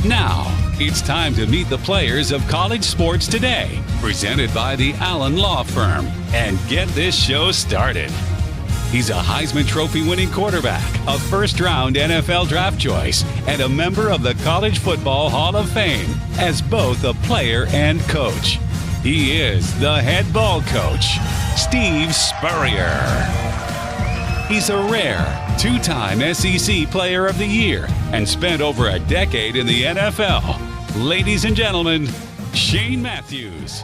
Now, it's time to meet the players of college sports today, presented by the Allen Law Firm, and get this show started. He's a Heisman Trophy winning quarterback, a first-round NFL draft choice, and a member of the College Football Hall of Fame as both a player and coach. He is the head ball coach, Steve Spurrier. He's a rare two-time SEC Player of the Year and spent over a decade in the NFL. Ladies and gentlemen, Shane Matthews.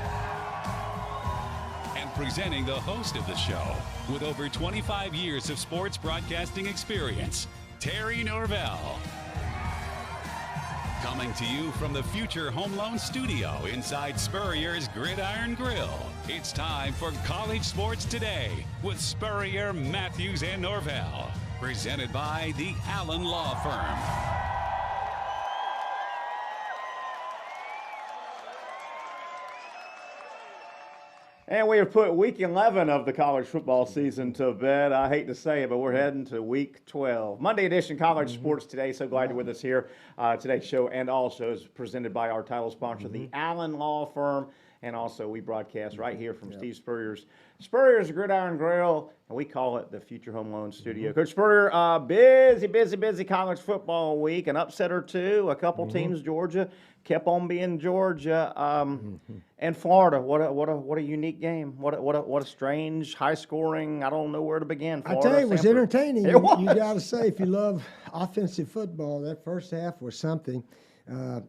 And presenting the host of the show, with over 25 years of sports broadcasting experience, Terry Norvell. Coming to you from the Future Home Loan Studio inside Spurrier's Gridiron Grille, it's time for College Sports Today with Spurrier, Matthews, and Norvell. Presented by the Allen Law Firm. And we have put week 11 of the college football season to bed. I hate to say it, but we're heading to week 12. Monday edition College Sports Today. So glad you're with us here. Today's show and all shows presented by our title sponsor, the Allen Law Firm. And also we broadcast right here from Steve Spurrier's Gridiron Grille, and we call it the Future Home Loan Studio. Coach Spurrier, busy college football week. An upset or two, a couple teams, Georgia, kept on being Georgia. And Florida, what a unique game. What a strange, high-scoring, I don't know where to begin. Florida, I tell you, it was entertaining. It was. You got to say, if you love offensive football, that first half was something.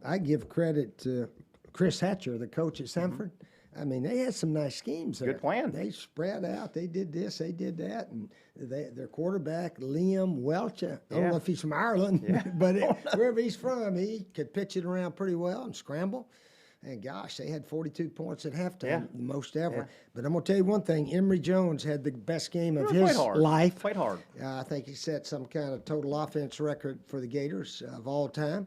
I give credit to Chris Hatcher, the coach at Sanford. I mean, they had some nice schemes there. Good plan. They spread out. They did this, they did that. And their quarterback, Liam Welch, I don't know if he's from Ireland, but wherever he's from, he could pitch it around pretty well and scramble. And gosh, they had 42 points at halftime, the most ever. Yeah. But I'm going to tell you one thing. Emory Jones had the best game of his life. Played hard. I think he set some kind of total offense record for the Gators of all time.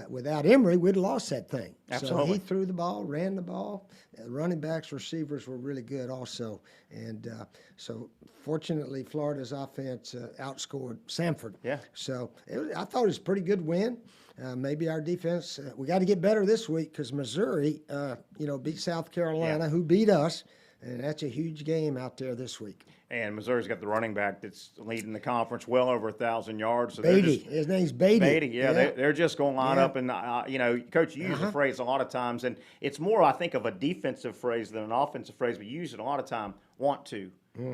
Without Emory, we'd have lost that thing. Absolutely. So he threw the ball, ran the ball. Running backs, receivers were really good also. And so fortunately, Florida's offense outscored Sanford. Yeah. So I thought it was a pretty good win. Maybe our defense, we got to get better this week because Missouri, beat South Carolina, who beat us. And that's a huge game out there this week. And Missouri's got the running back that's leading the conference well over 1,000 yards. So Beatty. His name's Beatty. Beatty, they're just going to line up. And, Coach, you use the phrase a lot of times, and it's more, I think, of a defensive phrase than an offensive phrase, but you use it a lot of time, want to.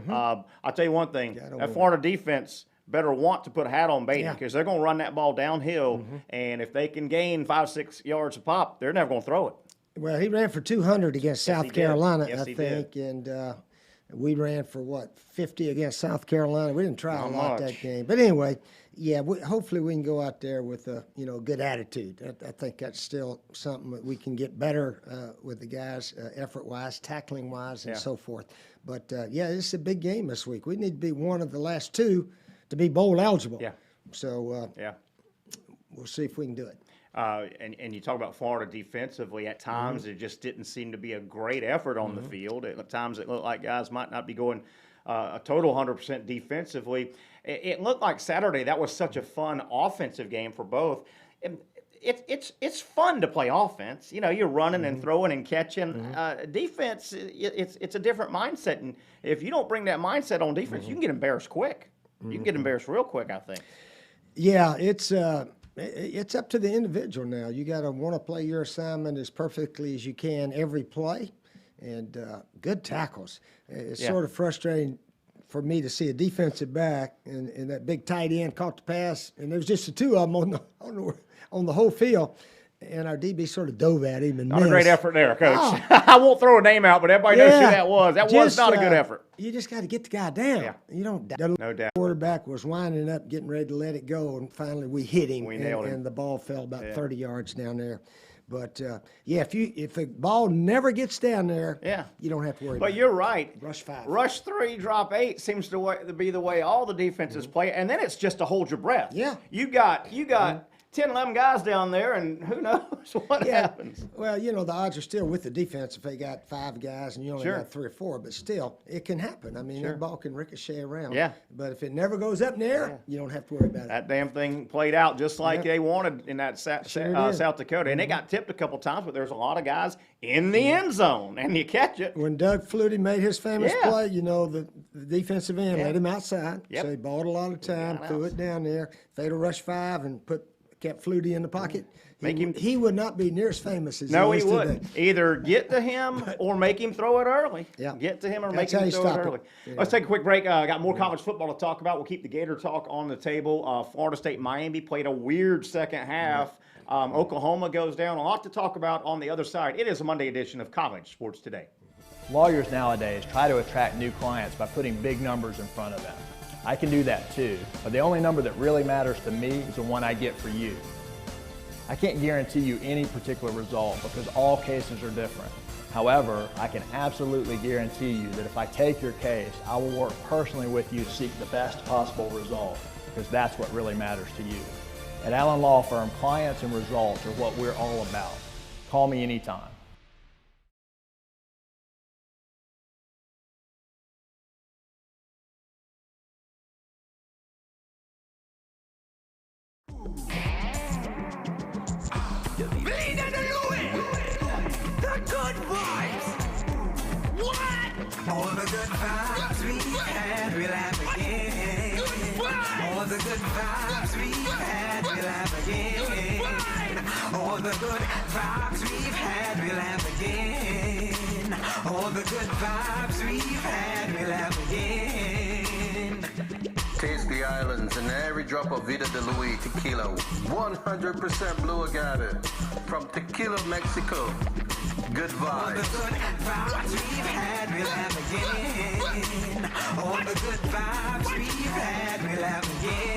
I'll tell you one thing, that Florida defense better want to put a hat on Beatty because they're going to run that ball downhill, and if they can gain 5-6 yards a pop, they're never going to throw it. Well, he ran for 200 against South Carolina, I think, and we ran for 50 against South Carolina. We didn't try a lot that game, but anyway, hopefully we can go out there with a good attitude. I think that's still something that we can get better with the guys, effort-wise, tackling-wise, and so forth. But this is a big game this week. We need to be one of the last two to be bowl eligible. Yeah. So we'll see if we can do it. And you talk about Florida defensively. At times, it just didn't seem to be a great effort on the field. At times, it looked like guys might not be going a total 100% defensively. It looked like Saturday that was such a fun offensive game for both. And it's fun to play offense. You're running and throwing and catching. Defense, it's a different mindset. And if you don't bring that mindset on defense, you can get embarrassed quick. You can get embarrassed real quick, I think. Yeah, it's up to the individual now. You got to want to play your assignment as perfectly as you can every play, and good tackles. It's sort of frustrating for me to see a defensive back and that big tight end caught the pass, and there was just the two of them on the whole field. And our DB sort of dove at him and not a great effort there, Coach. I won't throw a name out, but everybody knows who that was. That was not a good effort. You just got to get the guy down. Yeah. You don't. No doubt. Quarterback was winding up, getting ready to let it go, and finally we hit him. We nailed him. And the ball fell about 30 yards down there. But if the ball never gets down there, you don't have to worry. But you're right. Rush 5, rush 3, drop 8 seems to be the way all the defenses play, and then it's just to hold your breath. Yeah. You got 10, 11 guys down there, and who knows what happens. Well, the odds are still with the defense if they got 5 guys and you only got 3 or 4, but still, it can happen. I mean, that ball can ricochet around. Yeah. But if it never goes up in the air, you don't have to worry about it. That damn thing played out just like they wanted in that South Dakota. And it got tipped a couple times, but there's a lot of guys in the end zone, and you catch it. When Doug Flutie made his famous play, the defensive end let him outside. So he bought a lot of time, threw it down there, fatal rush 5, and kept Flutie in the pocket. He would not be near as famous as he is today. Wouldn't. Either get to him or make him throw it early. Yeah. Get to him or make him throw it early. Let's take a quick break. Got more college football to talk about. We'll keep the Gator talk on the table. Florida State, Miami played a weird second half. Oklahoma goes down. A lot to talk about on the other side. It is a Monday edition of College Sports Today. Lawyers nowadays try to attract new clients by putting big numbers in front of them. I can do that too, but the only number that really matters to me is the one I get for you. I can't guarantee you any particular result because all cases are different. However, I can absolutely guarantee you that if I take your case, I will work personally with you to seek the best possible result because that's what really matters to you. At Allen Law Firm, clients and results are what we're all about. Call me anytime. All the good vibes we've had, we'll have again. All the good vibes we've had, we'll have again. All the good vibes we've had, we'll have again. All the good vibes we've had, we'll have again. Taste the islands and every drop of Vida de Luis tequila. 100% blue agave from Tequila, Mexico. Good vibes. All the good vibes we've had, we'll have again. All the good vibes we've had, we'll have again.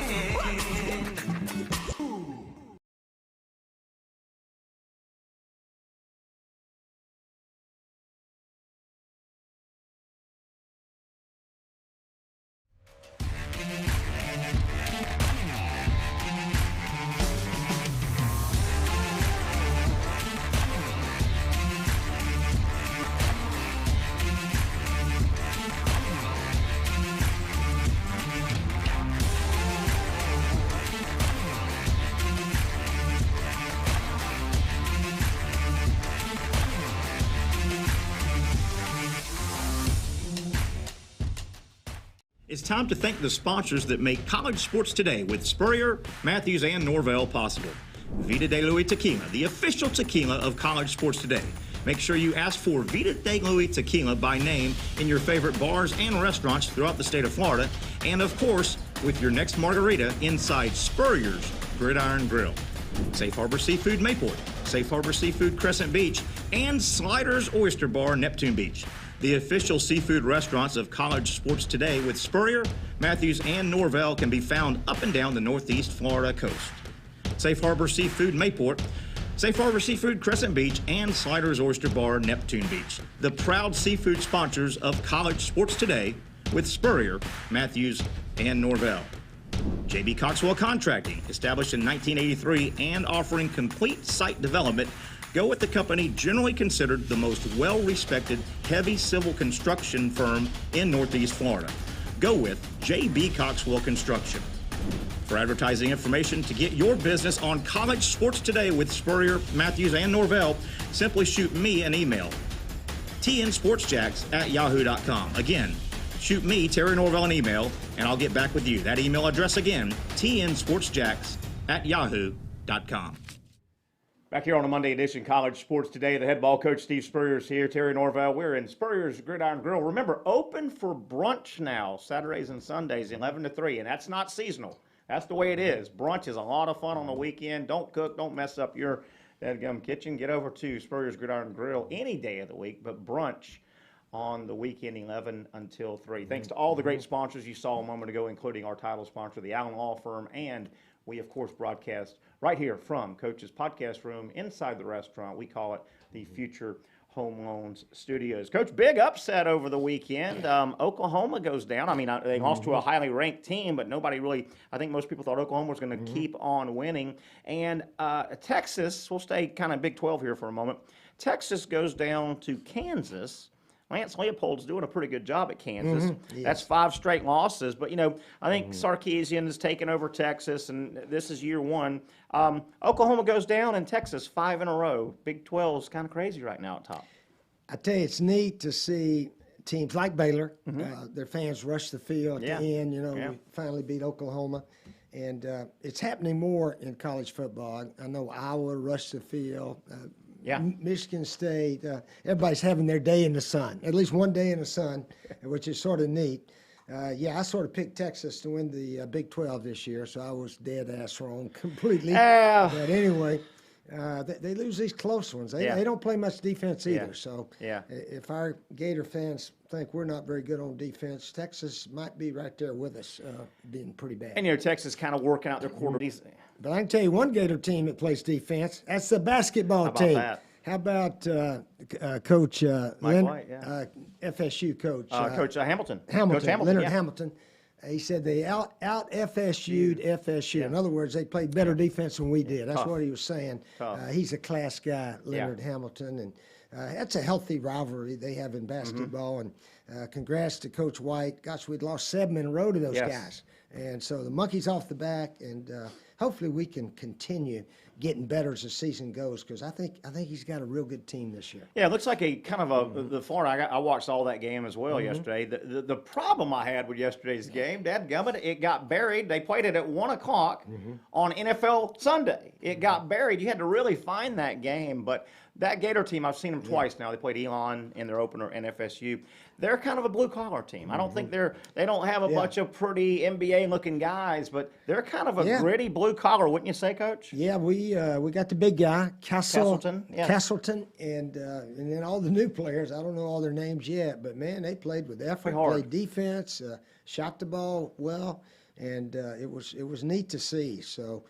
It's time to thank the sponsors that make College Sports Today with Spurrier, Matthews, and Norvell possible. Vida de Luis Tequila, the official tequila of College Sports Today. Make sure you ask for Vida de Luis Tequila by name in your favorite bars and restaurants throughout the state of Florida. And of course, with your next margarita inside Spurrier's Gridiron Grill. Safe Harbor Seafood Mayport, Safe Harbor Seafood Crescent Beach, and Sliders Oyster Bar Neptune Beach. The official seafood restaurants of College Sports Today with Spurrier, Matthews, and Norvell can be found up and down the northeast Florida coast. Safe Harbor Seafood Mayport, Safe Harbor Seafood Crescent Beach, and Sliders Oyster Bar Neptune Beach. The proud seafood sponsors of College Sports Today with Spurrier, Matthews, and Norvell. J.B. Coxwell Contracting, established in 1983 and offering complete site development. Go with the company generally considered the most well-respected heavy civil construction firm in Northeast Florida. Go with J.B. Coxwell Construction. For advertising information to get your business on College Sports Today with Spurrier, Matthews, and Norvell, simply shoot me an email, tnsportsjacks@yahoo.com. Again, shoot me, Terry Norvell, an email, and I'll get back with you. That email address again, tnsportsjacks@yahoo.com. Back here on a Monday edition, College Sports Today, the head ball coach Steve Spurrier is here, Terry Norvell. We're in Spurrier's Gridiron Grill. Remember, open for brunch now, Saturdays and Sundays, 11 to 3, and that's not seasonal. That's the way it is. Brunch is a lot of fun on the weekend. Don't cook, don't mess up your kitchen. Get over to Spurrier's Gridiron Grill any day of the week, but brunch on the weekend, 11 until 3. Thanks to all the great sponsors you saw a moment ago, including our title sponsor, the Allen Law Firm, and we, of course, broadcast right here from Coach's Podcast Room inside the restaurant. We call it the Future Home Loans Studios. Coach, big upset over the weekend. Oklahoma goes down. I mean, they lost to a highly ranked team, but nobody really, I think most people thought Oklahoma was going to keep on winning. And Texas, we'll stay kind of Big 12 here for a moment. Texas goes down to Kansas. Lance Leopold's doing a pretty good job at Kansas. Yes. That's 5 straight losses. But, I think Sarkisian has taken over Texas, and this is year 1. Oklahoma goes down, and Texas 5 in a row. Big 12 is kind of crazy right now at top. I tell you, it's neat to see teams like Baylor, their fans rush the field at the end. We finally beat Oklahoma. And it's happening more in college football. I know Iowa rushed the field. Michigan State, everybody's having their day in the sun, at least one day in the sun, which is sort of neat. I sort of picked Texas to win the Big 12 this year, so I was dead ass wrong completely. But anyway, they lose these close ones. They don't play much defense either. So if our Gator fans think we're not very good on defense, Texas might be right there with us, being pretty bad. And, Texas kind of working out their quarter. But I can tell you one Gator team that plays defense. That's the basketball team. That? How about Coach Mike White, FSU coach? Coach Hamilton. Coach Hamilton, Leonard Hamilton. He said they out FSU'd FSU. In other words, they played better defense than we did. That's what he was saying. He's a class guy, Leonard Hamilton, and that's a healthy rivalry they have in basketball. And congrats to Coach White. Gosh, we'd lost 7 in a row to those guys. And so the monkey's off the back, and hopefully we can continue getting better as the season goes, because I think he's got a real good team this year. Yeah, it looks like a kind of the Florida. I watched all that game as well yesterday. The problem I had with yesterday's game, dadgummit, it got buried. They played it at 1 o'clock on NFL Sunday. It got buried. You had to really find that game, but that Gator team, I've seen them twice now. They played Elon in their opener and FSU. They're kind of a blue-collar team. I don't think they don't have a bunch of pretty NBA-looking guys, but they're kind of a gritty blue-collar, wouldn't you say, Coach? Yeah, we got the big guy, Castleton, and then all the new players. I don't know all their names yet, but, man, they played with effort, played defense, shot the ball well, and it was neat to see. So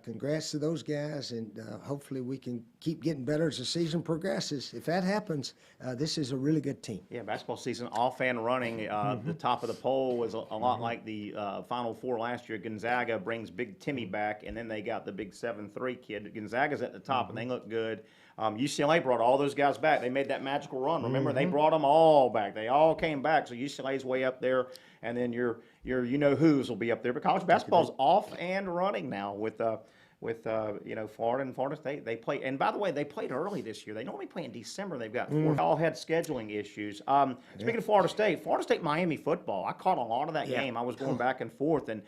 congrats to those guys, and hopefully we can keep getting better as the season progresses. If that happens, this is a really good team. Yeah, basketball season off and running. The top of the poll was a lot like the Final Four last year. Gonzaga brings Big Timmy back, and then they got the big 7-3 kid. Gonzaga's at the top, and they look good. UCLA brought all those guys back. They made that magical run. Remember, they brought them all back. They all came back. So UCLA's way up there, and then your you-know-who's will be up there. But college basketball's off and running now with Florida and Florida State. They play, and by the way, they played early this year. They normally play in December. They've got all had scheduling issues. Speaking of Florida State Miami football. I caught a lot of that game. I was going back and forth, and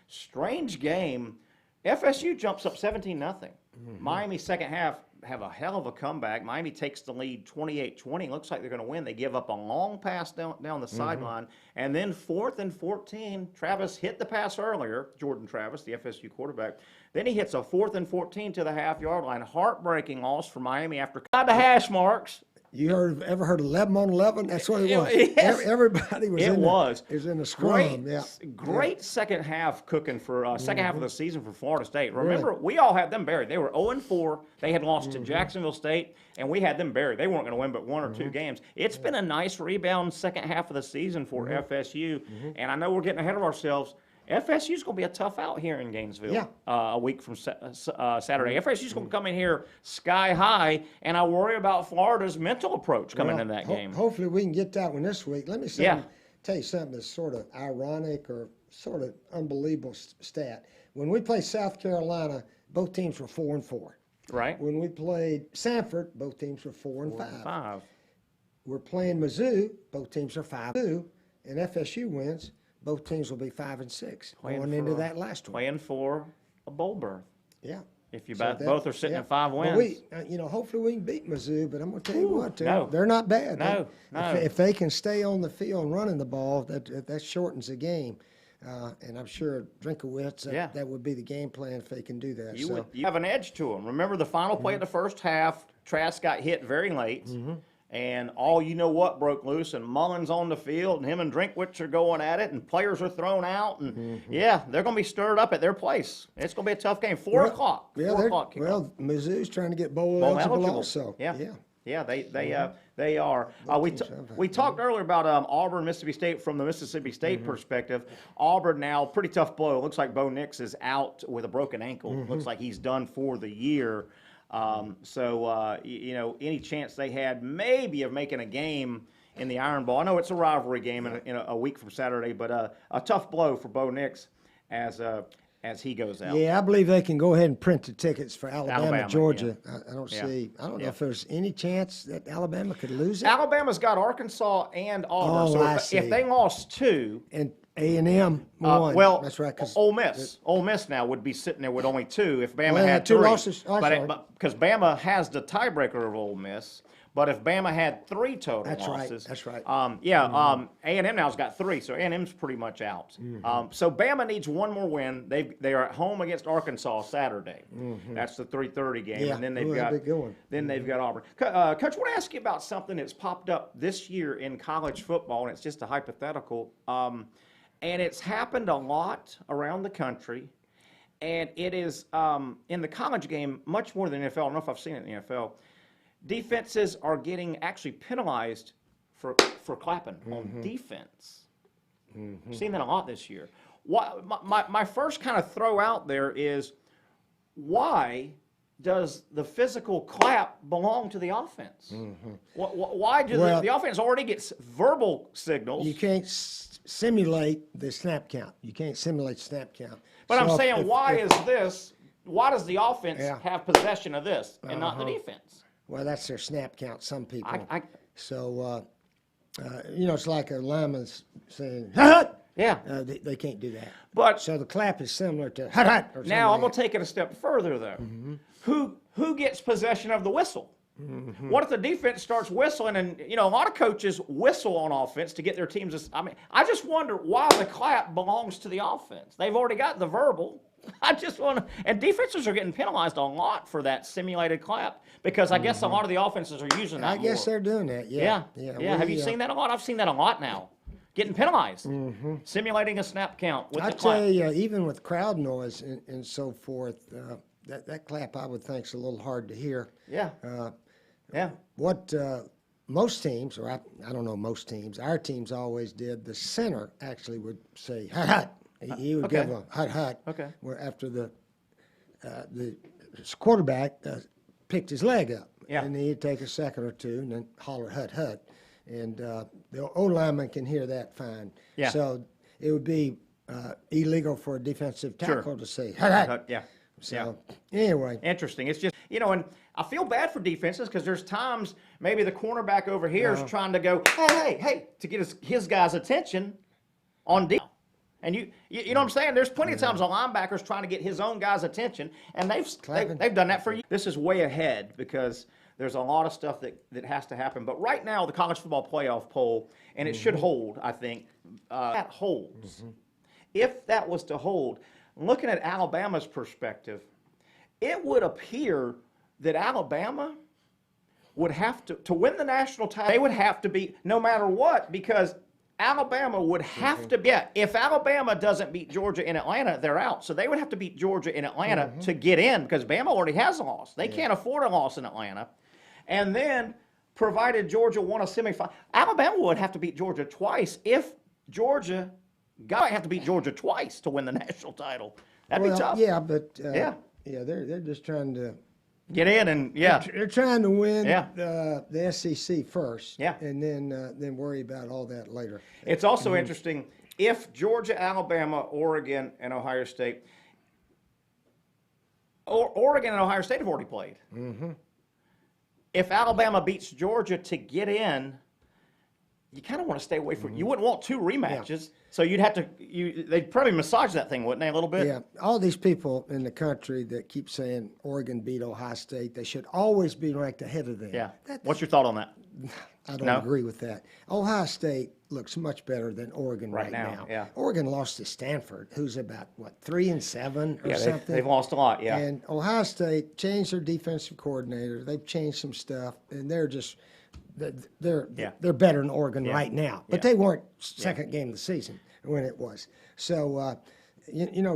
strange game. FSU jumps up 17-0. Miami second half have a hell of a comeback. Miami takes the lead 28-20. Looks like they're going to win. They give up a long pass down the sideline. And then 4th and 14, Travis hit the pass earlier, Jordan Travis, the FSU quarterback. Then he hits a 4th and 14 to the half-yard line. Heartbreaking loss for Miami after the hash marks. You ever heard of 11 on 11? That's what it was. Yes. Everybody was in the scrum. Great second half cooking for second half of the season for Florida State. Remember, we all had them buried. They were 0-4. They had lost to Jacksonville State, and we had them buried. They weren't going to win but 1 or 2 games. It's been a nice rebound second half of the season for FSU, and I know we're getting ahead of ourselves. FSU's going to be a tough out here in Gainesville a week from Saturday. FSU's going to come in here sky high, and I worry about Florida's mental approach coming into that game. Hopefully we can get that one this week. Let me tell you something that's sort of ironic or sort of unbelievable stat. When we played South Carolina, both teams were 4-4. Right. When we played Sanford, both teams were 4-5. We're playing Mizzou, both teams are 5-2, and FSU wins. Both teams will be 5-6 going into that last one. Playing for a bowl berth. Yeah. If you both are sitting at 5 wins. Well, hopefully we can beat Mizzou, but I'm going to tell you what, they're not bad. No. If they can stay on the field running the ball, that shortens the game. And I'm sure Drinkowitz, that would be the game plan if they can do that. You have an edge to them. Remember the final play of the first half, Trask got hit very late. And all you know what broke loose, and Mullen's on the field, and him and Drinkwitz are going at it, and players are thrown out, and they're going to be stirred up at their place. It's going to be a tough game. 4 o'clock. 4 o'clock. Mizzou's trying to get bowl eligible also. Yeah. Yeah, they are. We talked earlier about Auburn, Mississippi State from the Mississippi State perspective. Auburn now, pretty tough blow. It looks like Bo Nix is out with a broken ankle. Looks like he's done for the year. Any chance they had maybe of making a game in the Iron Bowl. I know it's a rivalry game in a week from Saturday, but a tough blow for Bo Nix as he goes out. Yeah, I believe they can go ahead and print the tickets for Alabama Georgia. Yeah. I don't know if there's any chance that Alabama could lose it. Alabama's got Arkansas and Auburn. Oh, so if they lost two, and A&M won. That's right. Ole Miss now would be sitting there with only two if Bama had two three. losses. Because Bama has the tiebreaker of Ole Miss. But if Bama had three total losses, That's right. A&M now's got three, so A&M's pretty much out. So Bama needs one more win. They are at home against Arkansas Saturday. That's the 3:30 game, Yeah. and then they've got Auburn. Coach, I want to ask you about something that's popped up this year in college football, and it's just a hypothetical. And it's happened a lot around the country, and it is in the college game much more than the NFL. I don't know if I've seen it in the NFL. Defenses are getting actually penalized for clapping on defense. I've seen that a lot this year. My first kind of throw out there is, why does the physical clap belong to the offense? Why do the offense already gets verbal signals? You can't simulate the snap count. You can't simulate snap count. But I'm saying, why does the offense have possession of this and not the defense? Well, that's their snap count, some people. It's like a lineman's saying, hut! Yeah. They can't do that. But so the clap is similar to hut, hut, or now I'm going to take it a step further, though. Who gets possession of the whistle? What if the defense starts whistling? And, a lot of coaches whistle on offense to get their teams. I just wonder why the clap belongs to the offense. They've already got the verbal. I just want to, and defenses are getting penalized a lot for that simulated clap because I guess a lot of the offenses are using that. I guess they're doing that. Yeah. Have you seen that a lot? I've seen that a lot now. Getting penalized, simulating a snap count with the clap. I tell you, even with crowd noise and so forth, that clap I would think is a little hard to hear. What most teams, or I don't know most teams, our teams always did. The center actually would say hut hut. He would give a hut hut. Where after the quarterback picked his leg up, and then he'd take a second or two and then holler hut hut, and the old lineman can hear that fine. So it would be illegal for a defensive tackle to say hut hut. So anyway, interesting. It's just and I feel bad for defenses because there's times maybe the cornerback over here is trying to go hey to get his guy's attention on defense. And you know what I'm saying? There's plenty of times a linebacker's trying to get his own guy's attention, and they've done that for you. This is way ahead because there's a lot of stuff that has to happen. But right now, the college football playoff poll, and it should hold, I think, that holds. If that was to hold, looking at Alabama's perspective, it would appear that Alabama would have to win the national title. They would have to be, no matter what, because Alabama would have to be, if Alabama doesn't beat Georgia in Atlanta, they're out. So they would have to beat Georgia in Atlanta to get in because Bama already has a loss. They can't afford a loss in Atlanta. And then, provided Georgia won a semifinal, Alabama would have to beat Georgia twice. If Georgia might have to beat Georgia twice to win the national title. That'd be tough. Yeah, but they're just trying to get in and they're trying to win the SEC first, and then worry about all that later. It's also interesting if Georgia, Alabama, Oregon, and Ohio State. Oregon and Ohio State have already played. If Alabama beats Georgia to get in, you kind of want to stay away from. You wouldn't want two rematches, so you'd have to. They'd probably massage that thing, wouldn't they, a little bit? Yeah. All these people in the country that keep saying Oregon beat Ohio State, they should always be ranked ahead of them. Yeah. What's your thought on that? I don't agree with that. Ohio State looks much better than Oregon right now. Yeah. Oregon lost to Stanford, who's about 3-7 or something. They've lost a lot. Yeah. And Ohio State changed their defensive coordinator. They've changed some stuff, and they're just. They're better than Oregon right now, but they weren't second game of the season when it was. So,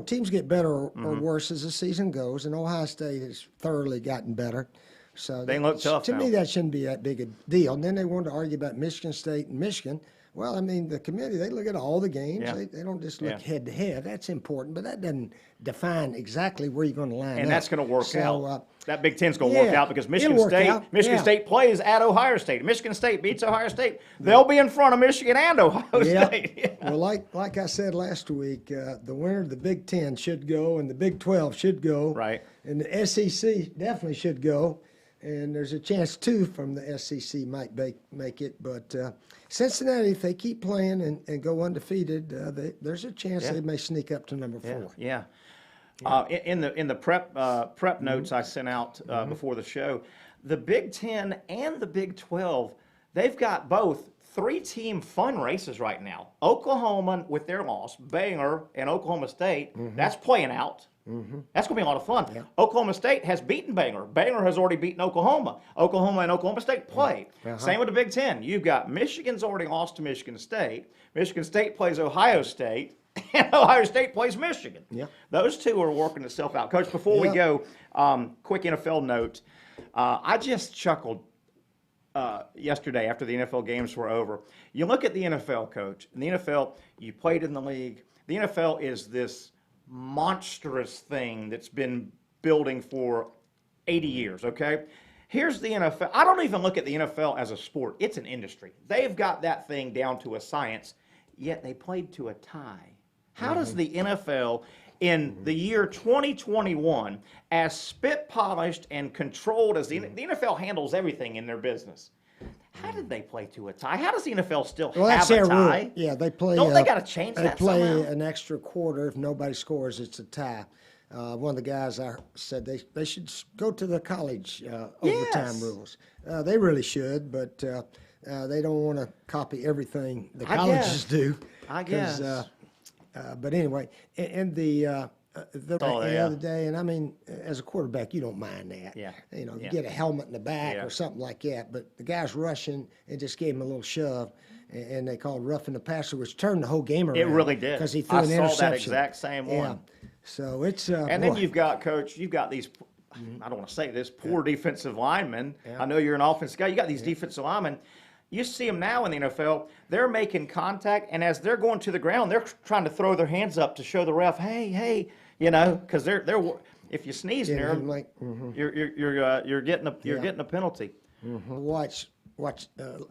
teams get better or worse as the season goes, and Ohio State has thoroughly gotten better. So They look tough to now. me, that shouldn't be that big a deal. And then they wanted to argue about Michigan State and Michigan. Well, I mean, the committee, they look at all the games. Yeah. They don't just look Yeah. head to head. That's important, but that doesn't define exactly where you're going to line up. And that's going to work So, out. That Big Ten's going to work yeah, out because it'll work out. Michigan Yeah. State plays at Ohio State. Michigan State beats Ohio State. They'll be in front of Michigan and Ohio Yeah. State. Yeah. Well, like I said last week, the winner of the Big Ten should go, and the Big 12 should go. Right. And the SEC definitely should go. And there's a chance, too, from the SEC might make it. But Cincinnati, if they keep playing and go undefeated, there's a chance they may sneak up to number 4. Yeah. In the prep notes I sent out before the show, the Big Ten and the Big 12, they've got both 3-team fun races right now. Oklahoma with their loss, Baylor and Oklahoma State, that's playing out. That's going to be a lot of fun. Yeah. Oklahoma State has beaten Baylor. Baylor has already beaten Oklahoma. Oklahoma and Oklahoma State play. Same with the Big Ten. You've got Michigan's already lost to Michigan State. Michigan State plays Ohio State. And Ohio State plays Michigan. Yeah. Those two are working itself out. Coach, before we Yeah. go, quick NFL note. I just chuckled yesterday after the NFL games were over. You look at the NFL, Coach. In the NFL, you played in the league. The NFL is this monstrous thing that's been building for 80 years, okay? Here's the NFL. I don't even look at the NFL as a sport. It's an industry. They've got that thing down to a science, yet they played to a tie. How does the NFL in the year 2021, as spit-polished and controlled as the NFL handles everything in their business, how did they play to a tie? How does the NFL still Well, have that's a their tie? rule. Yeah, they play. Don't they got to change They that play somehow? an extra quarter. If nobody scores, it's a tie. One of the guys I said they should go to the college overtime Yes. rules. They really should, but they don't want to copy everything the I colleges guess. do. I 'Cause, guess. but anyway, and the Oh, yeah. other day, and I mean, as a quarterback, you don't mind that. Yeah. You know, you Yeah. get a helmet in the back Yeah. or something like that. But the guy's rushing and just gave him a little shove, and they called roughing the passer, which turned the whole game around. It really did. Because he threw I an saw interception. that exact same Yeah. one. So it's And then boy. you've got, Coach, you've got these, I don't want to say this, poor defensive linemen. Yeah. I know you're an offensive guy. You got these defensive linemen. You see them now in the NFL, they're making contact, and as they're going to the ground, they're trying to throw their hands up to show the ref, hey, you know, because they're if you sneeze Yeah, near them, like, you're getting a penalty. watch.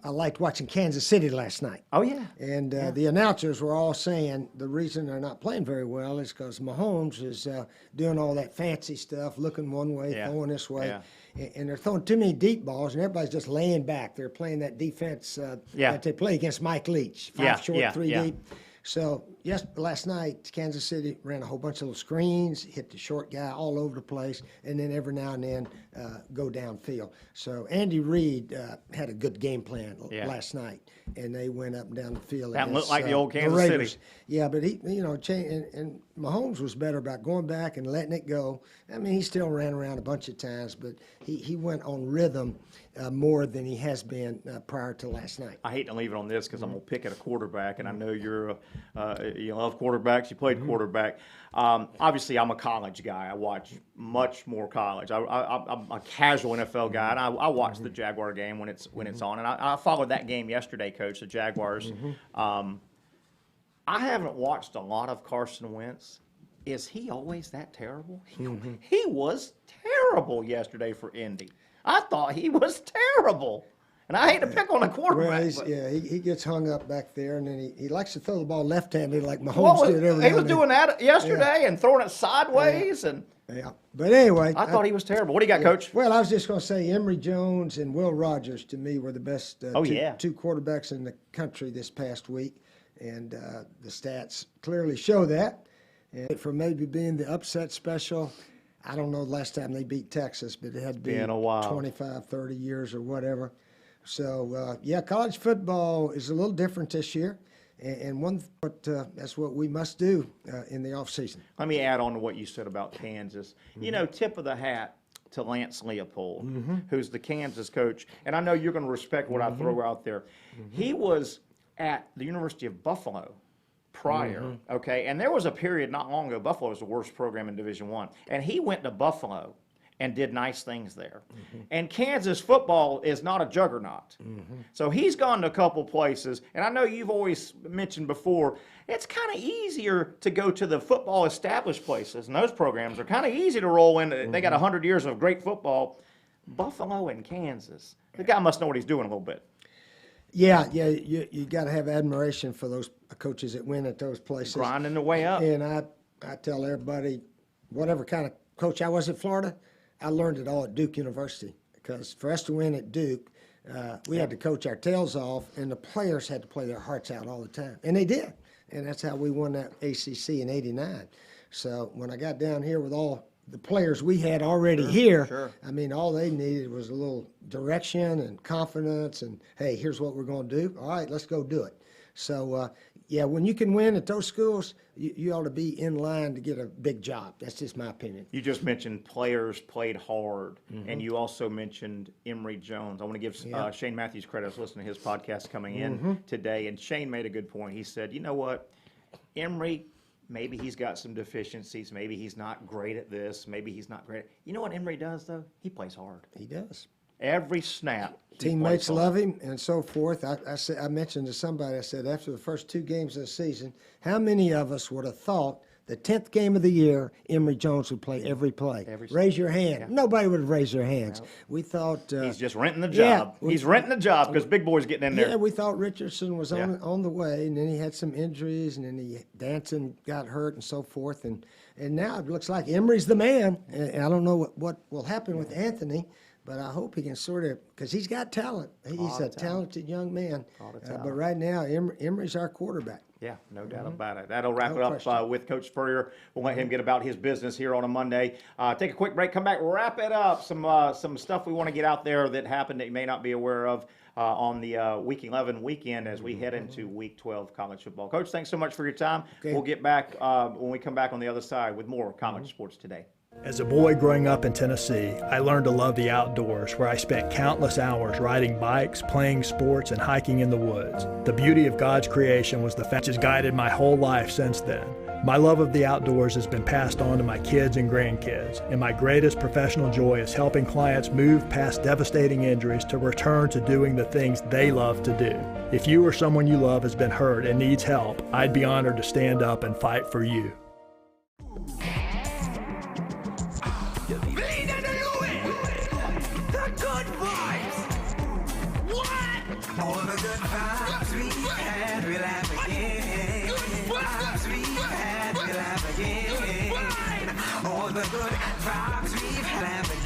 I liked watching Kansas City last night. Oh yeah. And the announcers were all saying the reason they're not playing very well is because Mahomes is doing all that fancy stuff, looking one way, Yeah. throwing this way. Yeah. And they're throwing too many deep balls, and everybody's just laying back. They're playing that defense that they play against Mike Leach, 5 short, 3 deep. So last night, Kansas City ran a whole bunch of little screens, hit the short guy all over the place, and then every now and then go downfield. So Andy Reid had a good game plan last night, and they went up and down the field. That against, looked like the old Kansas Raiders. City. Yeah, but he, and Mahomes was better about going back and letting it go. I mean, he still ran around a bunch of times, but he went on rhythm more than he has been prior to last night. I hate to leave it on this because I'm going to pick at a quarterback, and I know you love quarterbacks. You played quarterback. Obviously, I'm a college guy. I watch much more college. I'm a casual NFL guy, and I watch the Jaguar game when it's on. And I followed that game yesterday, Coach, the Jaguars. I haven't watched a lot of Carson Wentz. Is he always that terrible? He was terrible yesterday for Indy. I thought he was terrible. And I hate to pick on a quarterback. Well, he gets hung up back there, and then he likes to throw the ball left-handed like Mahomes Well, did every he now was and then. doing that yesterday and throwing it sideways, and Yeah, but anyway, I thought he was terrible. What do you got, Coach? Well, I was just going to say Emory Jones and Will Rogers to me were the best two quarterbacks in the country this past week, and the stats clearly show that. And for maybe being the upset special, I don't know the last time they beat Texas, but it had to be Been a while. 25, 30 years or whatever. So, college football is a little different this year, and that's what we must do in the offseason. Let me add on to what you said about Kansas. You know, tip of the hat to Lance Leopold, who's the Kansas coach. And I know you're going to respect what I throw out there. He was at the University of Buffalo prior, okay? And there was a period not long ago, Buffalo was the worst program in Division I. And he went to Buffalo and did nice things there. And Kansas football is not a juggernaut. So he's gone to a couple places, and I know you've always mentioned before, it's kind of easier to go to the football established places, and those programs are kind of easy to roll in. They got 100 years of great football. Buffalo and Kansas, the guy must know what he's doing a little bit. Yeah, you got to have admiration for those coaches that win at those places. Grinding the way up. And I tell everybody, whatever kind of coach I was at Florida, I learned it all at Duke University. Because for us to win at Duke, we had to coach our tails off, and the players had to play their hearts out all the time. And they did. And that's how we won that ACC in '89. So when I got down here with all the players we had already here, I mean, all they needed was a little direction and confidence and, hey, here's what we're going to do. All right, let's go do it. So, yeah, when you can win at those schools, you ought to be in line to get a big job. That's just my opinion. You just mentioned players played hard, and you also mentioned Emory Jones. I want to give Shane Matthews credit. I was listening to his podcast coming in today, and Shane made a good point. He said, you know what, Emory, maybe he's got some deficiencies. Maybe he's not great at this. Maybe he's not great. You know what Emory does, though? He plays hard. He does. Every snap. Teammates love him and so forth. I mentioned to somebody, I said, after the first 2 games of the season, how many of us would have thought the 10th game of the year, Emory Jones would play every play? Raise your hand. Yeah. Nobody would have raised their hands. Nope. We thought... he's just renting the job. He's renting the job because Big Boy's getting in there. Yeah, we thought Richardson was on the way, and then he had some injuries, and then Danson got hurt and so forth. And now it looks like Emory's the man. And I don't know what will happen with Anthony, but I hope he can sort of, because he's got talent. He's a talented young man. But right now, Emory's our quarterback. Yeah, no doubt about it. That'll wrap it up with Coach Spurrier. We'll let him get about his business here on a Monday. Take a quick break, come back, wrap it up. Some stuff we want to get out there that happened that you may not be aware of on the Week 11 weekend as we head into Week 12 college football. Coach, thanks so much for your time. Okay. We'll get back when we come back on the other side with more college sports today. As a boy growing up in Tennessee, I learned to love the outdoors, where I spent countless hours riding bikes, playing sports, and hiking in the woods. The beauty of God's creation was the fact that has guided my whole life since then. My love of the outdoors has been passed on to my kids and grandkids, and my greatest professional joy is helping clients move past devastating injuries to return to doing the things they love to do. If you or someone you love has been hurt and needs help, I'd be honored to stand up and fight for you. All the good vibes we had, we'll have again. Vibes we had, we'll have again. All the good vibes we've had again.